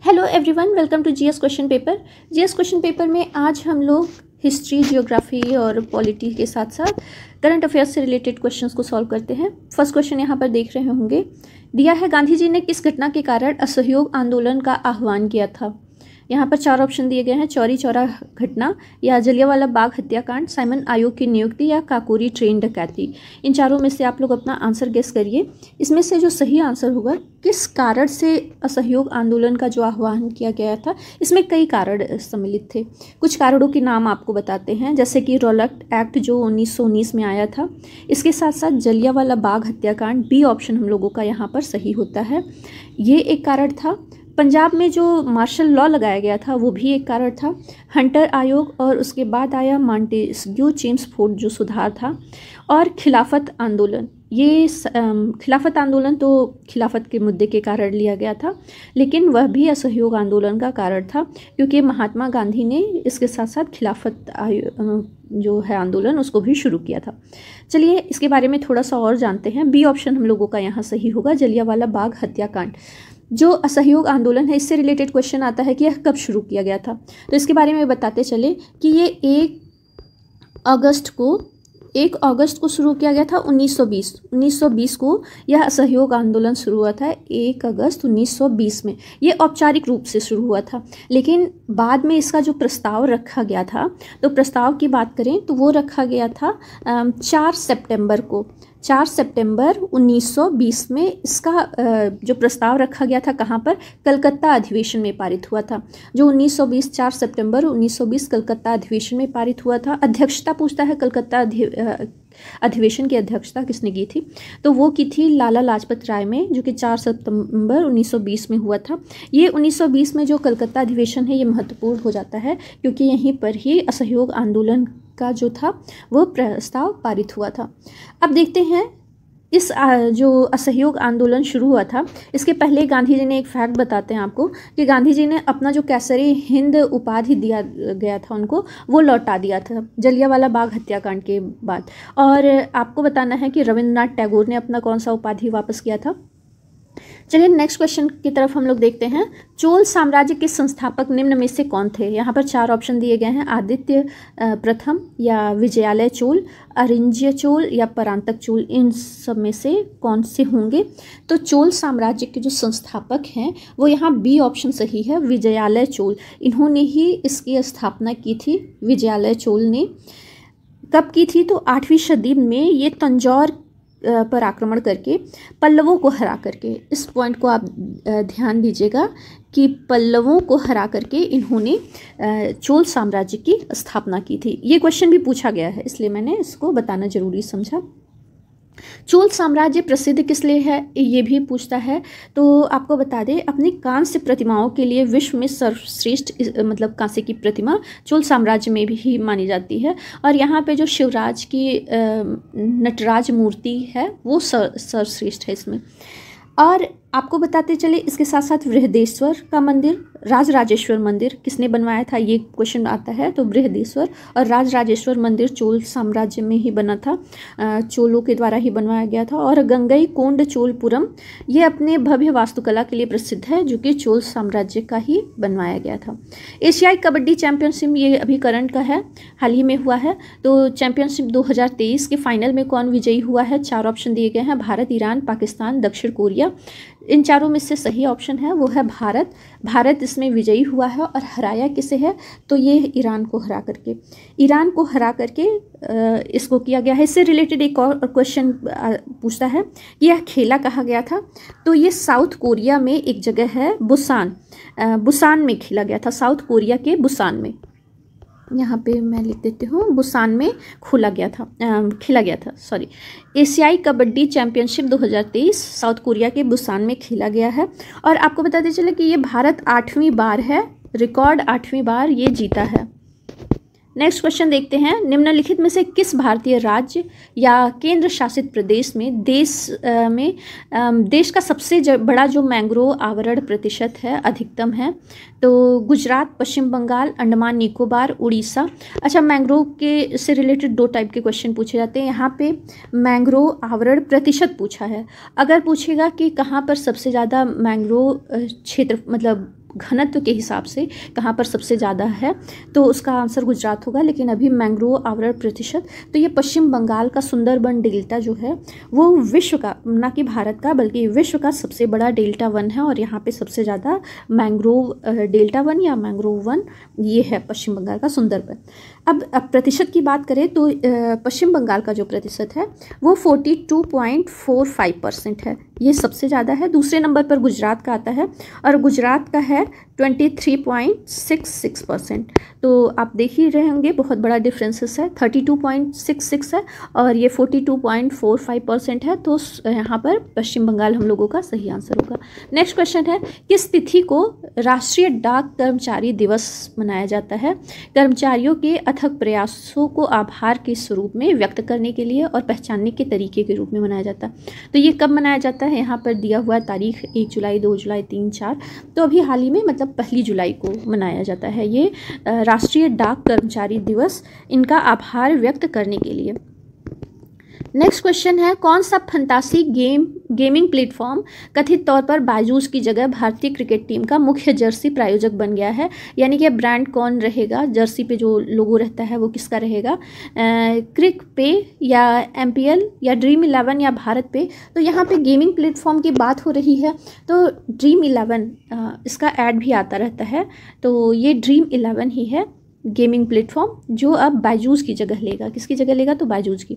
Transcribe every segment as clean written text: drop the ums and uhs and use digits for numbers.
Hello everyone, welcome to GS question paper. GS question paper में आज हम लोग हिस्ट्री, जियोग्राफी और पॉलिटी के साथ साथ करंट अफेयर्स से रिलेटेड क्वेश्चंस को सॉल्व करते हैं। फर्स्ट क्वेश्चन यहाँ पर देख रहे होंगे, दिया है गांधी जी ने किस घटना के कारण असहयोग आंदोलन का आह्वान किया था। यहाँ पर चार ऑप्शन दिए गए हैं, चौरी चौरा घटना या जलियांवाला बाग हत्याकांड, साइमन आयोग की नियुक्ति या काकोरी ट्रेन डकैती। इन चारों में से आप लोग अपना आंसर गेस करिए। इसमें से जो सही आंसर होगा, किस कारण से असहयोग आंदोलन का जो आह्वान किया गया था, इसमें कई कारण सम्मिलित थे। कुछ कारणों के नाम आपको बताते हैं, जैसे कि रॉलक एक्ट जो 1919 में आया था, इसके साथ साथ जलियांवाला बाग हत्याकांड, बी ऑप्शन हम लोगों का यहाँ पर सही होता है, ये एक कारण था। पंजाब में जो मार्शल लॉ लगाया गया था वो भी एक कारण था। हंटर आयोग और उसके बाद आया मॉन्टेस्क्यू चेम्सफोर्ड जो सुधार था, और खिलाफत आंदोलन। ये खिलाफत आंदोलन तो खिलाफत के मुद्दे के कारण लिया गया था, लेकिन वह भी असहयोग आंदोलन का कारण था, क्योंकि महात्मा गांधी ने इसके साथ साथ खिलाफत जो है आंदोलन उसको भी शुरू किया था। चलिए इसके बारे में थोड़ा सा और जानते हैं। बी ऑप्शन हम लोगों का यहाँ सही होगा, जलियांवाला बाग हत्याकांड। जो असहयोग आंदोलन है, इससे रिलेटेड क्वेश्चन आता है कि यह कब शुरू किया गया था, तो इसके बारे में बताते चले कि ये 1 अगस्त को शुरू किया गया था 1920 को यह असहयोग आंदोलन शुरू हुआ था 1 अगस्त 1920 में। ये औपचारिक रूप से शुरू हुआ था, लेकिन बाद में इसका जो प्रस्ताव रखा गया था, तो प्रस्ताव की बात करें तो वो रखा गया था 4 सितंबर को। 4 सितंबर 1920 में इसका जो प्रस्ताव रखा गया था, कहाँ पर, कलकत्ता अधिवेशन में पारित हुआ था। जो 1920 4 सितंबर 1920 कलकत्ता अधिवेशन में पारित हुआ था। अध्यक्षता पूछता है, कलकत्ता अधिवेशन की अध्यक्षता किसने की थी, तो वो की थी लाला लाजपत राय में, जो कि 4 सितंबर 1920 में हुआ था। ये 1920 में जो कलकत्ता अधिवेशन है, ये महत्वपूर्ण हो जाता है, क्योंकि यहीं पर ही असहयोग आंदोलन का जो था वो प्रस्ताव पारित हुआ था। अब देखते हैं इस जो असहयोग आंदोलन शुरू हुआ था, इसके पहले गांधी जी ने एक फैक्ट बताते हैं आपको कि गांधी जी ने अपना जो कैसरी हिंद उपाधि दिया गया था उनको, वो लौटा दिया था जलियांवाला बाग हत्याकांड के बाद। और आपको बताना है कि रविंद्रनाथ टैगोर ने अपना कौन सा उपाधि वापस किया था। चलिए नेक्स्ट क्वेश्चन की तरफ हम लोग देखते हैं। चोल साम्राज्य के संस्थापक निम्न में से कौन थे। यहाँ पर 4 ऑप्शन दिए गए हैं, आदित्य प्रथम या विजयालय चोल, अरिंज्य चोल या परांतक चोल। इन सब में से कौन से होंगे। तो चोल साम्राज्य के जो संस्थापक हैं वो यहाँ बी ऑप्शन सही है, विजयालय चोल। इन्होंने ही इसकी स्थापना की थी, विजयालय चोल ने। कब की थी, तो 8वीं सदी में ये तंजौर पर आक्रमण करके पल्लवों को हरा करके, इस पॉइंट को आप ध्यान दीजिएगा कि पल्लवों को हरा करके इन्होंने चोल साम्राज्य की स्थापना की थी। ये क्वेश्चन भी पूछा गया है, इसलिए मैंने इसको बताना जरूरी समझा। चोल साम्राज्य प्रसिद्ध किस लिए है, ये भी पूछता है, तो आपको बता दें, अपनी कांस्य प्रतिमाओं के लिए विश्व में सर्वश्रेष्ठ मतलब कांस्य की प्रतिमा चोल साम्राज्य में भी ही मानी जाती है। और यहाँ पे जो शिवराज की नटराज मूर्ति है वो सर्वश्रेष्ठ है इसमें। और आपको बताते चले, इसके साथ साथ बृहदेश्वर का मंदिर, राजराजेश्वर मंदिर किसने बनवाया था, ये क्वेश्चन आता है। तो बृहदेश्वर और राजराजेश्वर मंदिर चोल साम्राज्य में ही बना था, चोलों के द्वारा ही बनवाया गया था। और गंगई कोंड चोलपुरम, ये अपने भव्य वास्तुकला के लिए प्रसिद्ध है, जो कि चोल साम्राज्य का ही बनवाया गया था। एशियाई कबड्डी चैंपियनशिप, ये अभी करंट का है, हाल ही में हुआ है। तो चैंपियनशिप 2023 के फाइनल में कौन विजयी हुआ है। 4 ऑप्शन दिए गए हैं, भारत, ईरान, पाकिस्तान, दक्षिण कोरिया। इन चारों में से सही ऑप्शन है वो है भारत। भारत इसमें विजयी हुआ है, और हराया किसे है, तो ये ईरान को हरा करके इसको किया गया है। इससे रिलेटेड एक और क्वेश्चन पूछता है कि यह खेला कहाँ गया था, तो ये साउथ कोरिया में एक जगह है, बुसान में खेला गया था, साउथ कोरिया के बुसान में। यहाँ पे मैं लिख देती हूँ, बुसान में खेला गया था। एशियाई कबड्डी चैंपियनशिप 2023 साउथ कोरिया के बुसान में खेला गया है। और आपको बताते चले कि ये भारत 8वीं बार है, रिकॉर्ड 8वीं बार ये जीता है। नेक्स्ट क्वेश्चन देखते हैं, निम्नलिखित में से किस भारतीय राज्य या केंद्र शासित प्रदेश में देश का सबसे बड़ा जो मैंग्रोव आवरण प्रतिशत है, अधिकतम है। तो गुजरात, पश्चिम बंगाल, अंडमान निकोबार, उड़ीसा। अच्छा, मैंग्रोव के से रिलेटेड 2 टाइप के क्वेश्चन पूछे जाते हैं। यहाँ पे मैंग्रोव आवरण प्रतिशत पूछा है। अगर पूछेगा कि कहाँ पर सबसे ज़्यादा मैंग्रोव क्षेत्र मतलब घनत्व के हिसाब से कहाँ पर सबसे ज़्यादा है, तो उसका आंसर गुजरात होगा। लेकिन अभी मैंग्रोव आवरण प्रतिशत, तो ये पश्चिम बंगाल का सुंदरबन डेल्टा जो है वो विश्व का, ना कि भारत का बल्कि विश्व का सबसे बड़ा डेल्टा वन है, और यहाँ पे सबसे ज़्यादा मैंग्रोव डेल्टा वन या मैंग्रोव वन ये है पश्चिम बंगाल का सुंदरबन। अब प्रतिशत की बात करें तो पश्चिम बंगाल का जो प्रतिशत है वो 42.45% है, ये सबसे ज़्यादा है। दूसरे नंबर पर गुजरात का आता है और गुजरात का है 23.66%। तो आप देख ही रहे होंगे बहुत बड़ा डिफरेंसेस है, 32.66 है और ये 42.45% है। तो यहाँ पर पश्चिम बंगाल हम लोगों का सही आंसर होगा। नेक्स्ट क्वेश्चन है, किस तिथि को राष्ट्रीय डाक कर्मचारी दिवस मनाया जाता है? कर्मचारियों के अथक प्रयासों को आभार के स्वरूप में व्यक्त करने के लिए और पहचानने के तरीके के रूप में मनाया जाता है। तो ये कब मनाया जाता है? यहाँ पर दिया हुआ तारीख 1 जुलाई, 2 जुलाई, 3, 4, तो अभी हाल ही में मतलब 1 जुलाई को मनाया जाता है ये राष्ट्रीय डाक कर्मचारी दिवस, इनका आभार व्यक्त करने के लिए। नेक्स्ट क्वेश्चन है, कौन सा फंतासी गेमिंग प्लेटफॉर्म कथित तौर पर बायजूस की जगह भारतीय क्रिकेट टीम का मुख्य जर्सी प्रायोजक बन गया है? यानी कि ब्रांड कौन रहेगा, जर्सी पे जो लोगो रहता है वो किसका रहेगा? क्रिक पे या MPL या ड्रीम 11 या भारत पे? तो यहाँ पे गेमिंग प्लेटफॉर्म की बात हो रही है तो ड्रीम 11 इसका ऐड भी आता रहता है, तो ये ड्रीम 11 ही है गेमिंग प्लेटफॉर्म जो अब बायजूस की जगह लेगा। किसकी जगह लेगा? तो बायजूस की।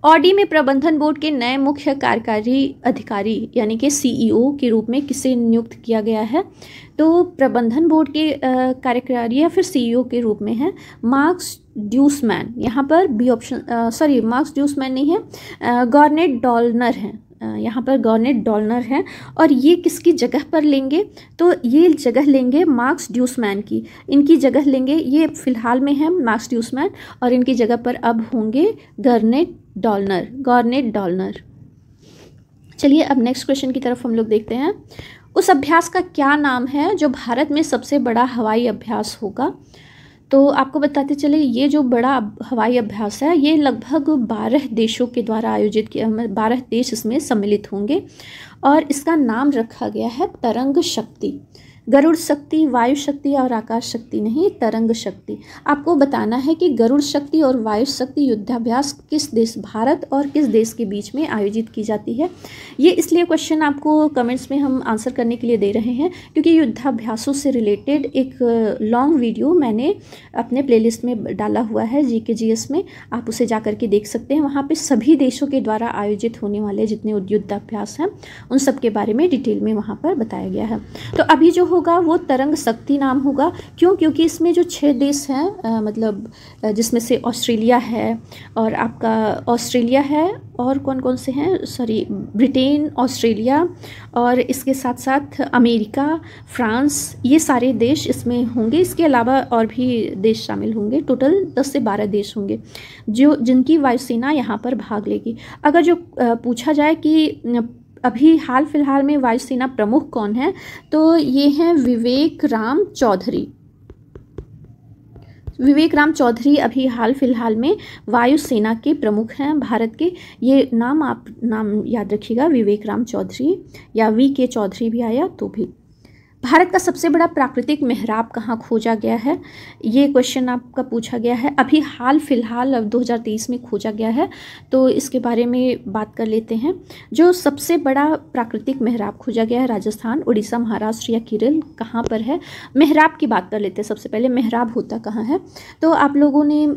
ऑडी में प्रबंधन बोर्ड के नए मुख्य कार्यकारी अधिकारी यानी कि CEO के रूप में किसे नियुक्त किया गया है? तो प्रबंधन बोर्ड के कार्यकारी या फिर CEO के रूप में है मार्क्स ड्यूसमैन। यहाँ पर बी ऑप्शन, सॉरी मार्क्स ड्यूसमैन नहीं है, गॉर्नेट डॉलनर है, यहाँ पर गॉर्नेट डॉलनर हैं। और ये किसकी जगह पर लेंगे? तो ये जगह लेंगे मार्क्स ड्यूसमैन की, इनकी जगह लेंगे। ये फिलहाल में है मार्क्स ड्यूसमैन और इनकी जगह पर अब होंगे गॉर्नेट डॉलनर। चलिए अब नेक्स्ट क्वेश्चन की तरफ हम लोग देखते हैं। उस अभ्यास का क्या नाम है जो भारत में सबसे बड़ा हवाई अभ्यास होगा? तो आपको बताते चले, ये जो बड़ा हवाई अभ्यास है ये लगभग 12 देशों के द्वारा आयोजित किया, 12 देश इसमें सम्मिलित होंगे और इसका नाम रखा गया है तरंग शक्ति। गरुड़ शक्ति, वायु शक्ति और आकाश शक्ति नहीं, तरंग शक्ति। आपको बताना है कि गरुड़ शक्ति और वायु शक्ति युद्धाभ्यास किस देश, भारत और किस देश के बीच में आयोजित की जाती है। ये इसलिए क्वेश्चन आपको कमेंट्स में हम आंसर करने के लिए दे रहे हैं क्योंकि युद्धाभ्यासों से रिलेटेड एक लॉन्ग वीडियो मैंने अपने प्लेलिस्ट में डाला हुआ है GK/GS में, आप उसे जा कर के देख सकते हैं। वहाँ पर सभी देशों के द्वारा आयोजित होने वाले जितने युद्धाभ्यास हैं उन सब के बारे में डिटेल में वहाँ पर बताया गया है। तो अभी जो होगा वो तरंग शक्ति नाम होगा। क्यों? क्योंकि इसमें जो 6 देश हैं, मतलब जिसमें से ऑस्ट्रेलिया है और आपका ऑस्ट्रेलिया है और कौन कौन से हैं, सॉरी ब्रिटेन, ऑस्ट्रेलिया और इसके साथ साथ अमेरिका, फ्रांस, ये सारे देश इसमें होंगे। इसके अलावा और भी देश शामिल होंगे, टोटल 10 से 12 देश होंगे जो जिनकी वायुसेना यहाँ पर भाग लेगी। अगर जो पूछा जाए कि अभी हाल फिलहाल में वायुसेना प्रमुख कौन है, तो ये हैं विवेक राम चौधरी। विवेक राम चौधरी अभी हाल फिलहाल में वायुसेना के प्रमुख हैं भारत के। ये नाम आप याद रखिएगा, विवेक राम चौधरी या VK चौधरी भी आया तो भी। भारत का सबसे बड़ा प्राकृतिक मेहराब कहाँ खोजा गया है? ये क्वेश्चन आपका पूछा गया है। अभी हाल फिलहाल 2023 में खोजा गया है, तो इसके बारे में बात कर लेते हैं। जो सबसे बड़ा प्राकृतिक मेहराब खोजा गया है राजस्थान, उड़ीसा, महाराष्ट्र या केरल, कहाँ पर है? मेहराब की बात कर लेते हैं। सबसे पहले मेहराब होता कहाँ है? तो आप लोगों ने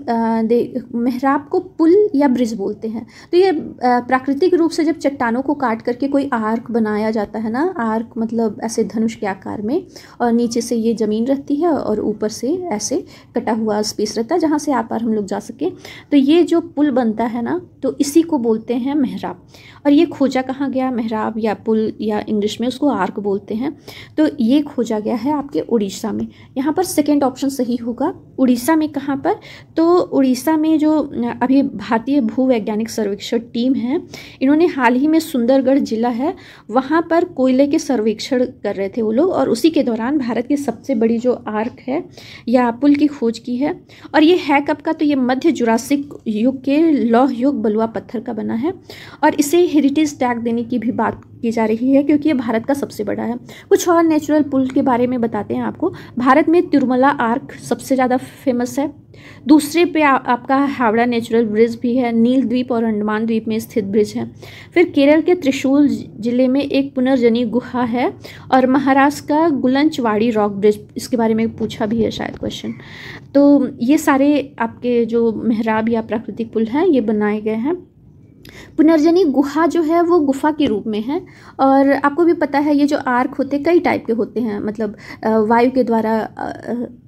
मेहराब को पुल या ब्रिज बोलते हैं। तो ये प्राकृतिक रूप से जब चट्टानों को काट करके कोई आर्क बनाया जाता है ना, आर्क मतलब ऐसे धनुष के आकार में, और नीचे से ये ज़मीन रहती है और ऊपर से ऐसे कटा हुआ स्पेस रहता है जहाँ से आर पार हम लोग जा सकें। तो ये जो पुल बनता है ना, तो इसी को बोलते हैं मेहराब। और ये खोजा कहाँ गया? मेहराब या पुल या इंग्लिश में उसको आर्क बोलते हैं। तो ये खोजा गया है आपके उड़ीसा में। यहाँ पर सेकेंड ऑप्शन सही होगा। उड़ीसा में कहाँ पर? तो उड़ीसा में जो अभी भारतीय भूवैज्ञानिक सर्वेक्षण टीम है, इन्होंने हाल ही में सुंदरगढ़ जिला है वहाँ पर कोयले के सर्वेक्षण कर रहे थे वो लोग, और उसी के दौरान भारत की सबसे बड़ी जो आर्क है या पुल की खोज की है। और ये है कब का? तो ये मध्य जुरासिक युग के लौह युग बलुआ पत्थर का बना है और इसे हेरिटेज टैग देने की भी बात की जा रही है क्योंकि ये भारत का सबसे बड़ा है। कुछ और नेचुरल पुल के बारे में बताते हैं आपको। भारत में तिरुमला आर्क सबसे ज़्यादा फेमस है। दूसरे पे आपका हावड़ा नेचुरल ब्रिज भी है। नील द्वीप और अंडमान द्वीप में स्थित ब्रिज है। फिर केरल के त्रिशूल जिले में एक पुनर्जनी गुहा है। और महाराष्ट्र का गुलंचवाड़ी रॉक ब्रिज, इसके बारे में पूछा भी है शायद क्वेश्चन। तो ये सारे आपके जो मेहराब या प्राकृतिक पुल हैं ये बनाए गए हैं। पुनर्जनी गुहा जो है वो गुफा के रूप में है। और आपको भी पता है ये जो आर्क होते कई टाइप के होते हैं, मतलब वायु के द्वारा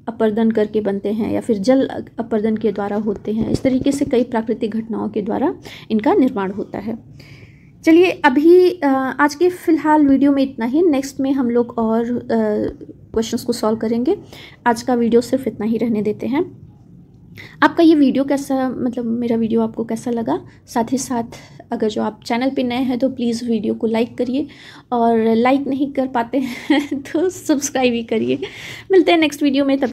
अपर्दन करके बनते हैं या फिर जल अपर्दन के द्वारा होते हैं। इस तरीके से कई प्राकृतिक घटनाओं के द्वारा इनका निर्माण होता है। चलिए अभी आज के फ़िलहाल वीडियो में इतना ही। नेक्स्ट में हम लोग और क्वेश्चंस को सॉल्व करेंगे। आज का वीडियो सिर्फ इतना ही रहने देते हैं। आपका ये वीडियो कैसा, मतलब मेरा वीडियो आपको कैसा लगा? साथ ही साथ अगर जो आप चैनल पे नए हैं तो प्लीज़ वीडियो को लाइक करिए, और लाइक नहीं कर पाते हैं तो सब्सक्राइब ही करिए। मिलते हैं नेक्स्ट वीडियो में, तब